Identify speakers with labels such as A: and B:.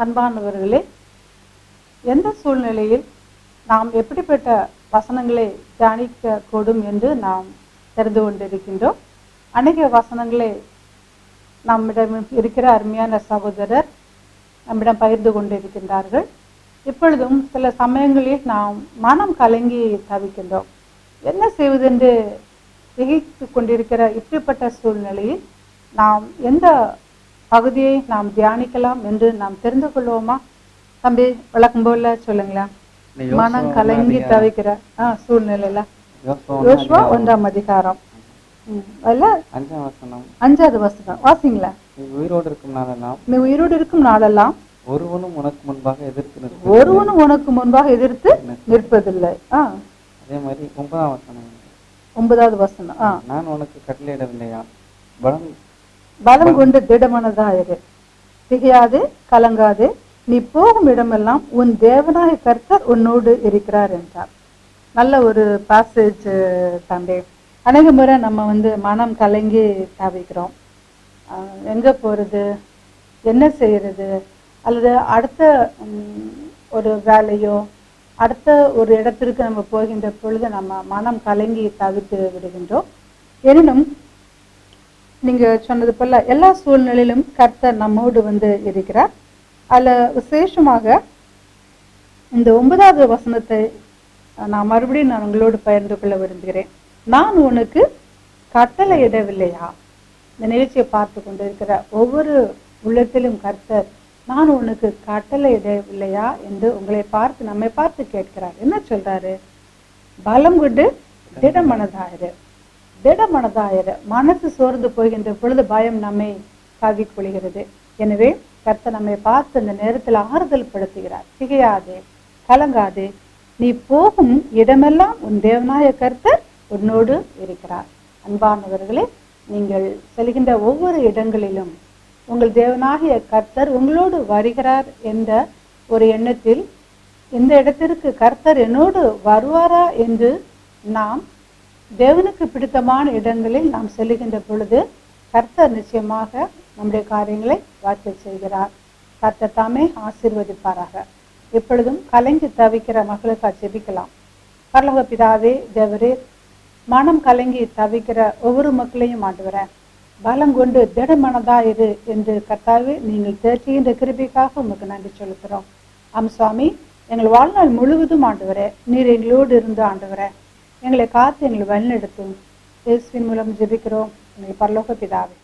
A: அன்பானவர்களே, எந்த சூழ்நிலையில் நாம் எப்படிப்பட்ட வசனங்களை தியானிக்க கூடும் என்று நாம் தெரிந்து கொண்டிருக்கின்றோம். அநேக வசனங்களை நம்மிடம் இருக்கிற அருமையான சகோதரர் நம்மிடம் பகிர்ந்து கொண்டிருக்கின்றார்கள். இப்பொழுதும் சில சமயங்களில் நாம் மனம் கலங்கி தவிக்கின்றோம். என்ன செய்வதென்று திகைத்து கொண்டிருக்கிற இப்படிப்பட்ட சூழ்நிலையில் நாம் எந்த பகுதியை நாம் தியானிக்கலாம் என்று நாம் தெரிந்து கொள்வோமா? தம்பி, வழக்கம் போல சொல்லுங்களேன். மனம் கலங்கி தவிக்கிற சூழ்நிலையில யோசுவா 1ஆம் அதிகாரம் 5வது வசனம் வாசிங்களா?
B: நீ உயிரோடு இருக்கும் நாளெல்லாம் ஒருவனும் உனக்கு முன்பாக எதிர்த்து நிற்பதில்லை. அதே மாதிரி 9வது வசனம் நான் உனக்கு கட்டளையிடவில்லையா,
A: பலம் கொண்டு திடமனதாயிரு, திகையாதே, கலங்காதே, நீ போகும் இடமெல்லாம் உன் தேவனாய கர்த்தர் உன்னோடு இருக்கிறார் என்றார். நல்ல ஒரு பாசேஜ் தம்பி. அநேக முறை நம்ம மனம் கலங்கி தவிக்கிறோம். எங்க போறது, என்ன செய்யறது, அல்லது அடுத்த ஒரு வேலையோ அடுத்த ஒரு இடத்திற்கு நம்ம போகின்ற பொழுது நம்ம மனம் கலங்கி தவித்து விடுகின்றோம். எனினும் நீங்க சொன்னது போல எல்லா சூழ்நிலையிலும் கர்த்தர் நம்மோடு இருக்கிறார். அதுல விசேஷமாக இந்த 9வது வசனத்தை நான் மறுபடியும் உங்களோடு பகிர்ந்து கொள்ள விரும்புகிறேன். நான் உனக்கு கட்டளையிடவில்லையா? இந்த நிகழ்ச்சியை பார்த்து கொண்டு இருக்கிற ஒவ்வொரு உள்ளத்திலும் கர்த்தர் நான் உனக்கு கட்டளையிடவில்லையா என்று உங்களை பார்த்து நம்மை பார்த்து கேட்கிறார். என்ன சொல்றாரு? பலம் கொண்டு திடமனதாயிரு. மனசு சோர்ந்து போகின்ற பொழுது பயம் நம்மை காவிக்கொள்கிறது. எனவே கர்த்தர் நம்மை பார்த்து இந்த நேரத்தில் ஆறுதல் படுத்துகிறார். திகையாதே, கலங்காதே, நீ போகும் இடமெல்லாம் உன் தேவனாய கர்த்தர் உன்னோடு இருக்கிறார். அன்பானவர்களே, நீங்கள் செல்கின்ற ஒவ்வொரு இடங்களிலும் உங்கள் தேவனாகிய கர்த்தர் உங்களோடு வருகிறார் என்ற ஒரு எண்ணத்தில் இந்த இடத்திற்கு கர்த்தர் என்னோடு வருவாரா என்று நாம் தேவனுக்கு பிடித்தமான இடங்களில் நாம் செல்லுகின்ற பொழுது கர்த்தர் நிச்சயமாக நம்முடைய காரியங்களை வாய்க்க செய்கிறார். கர்த்தர் தாமே ஆசீர்வதிப்பாராக. எப்பொழுதும் கலங்கி தவிக்கிற மக்களுக்கு ஜெபிக்கலாம். பரலோக பிதாவே, தேவரே, மனம் கலங்கி தவிக்கிற ஒவ்வொரு மக்களையும் ஆண்டவரே, பலம் கொண்டு திடமனதாயிரு என்று கர்த்தாவே நீங்கள் தேர்ச்சிகின்ற கிருபைக்காக உங்களுக்கு நன்றி செலுத்துகிறோம். சுவாமி, எங்கள் வாழ்நாள் முழுவதும் ஆண்டவரே நீர் எங்களோடு இருந்து ஆண்டவரே எங்களை காத்து எங்களை வழிநடத்தும். இயேசுவின் மூலம் ஜெபிக்கிறோம், பரலோக பிதாவே.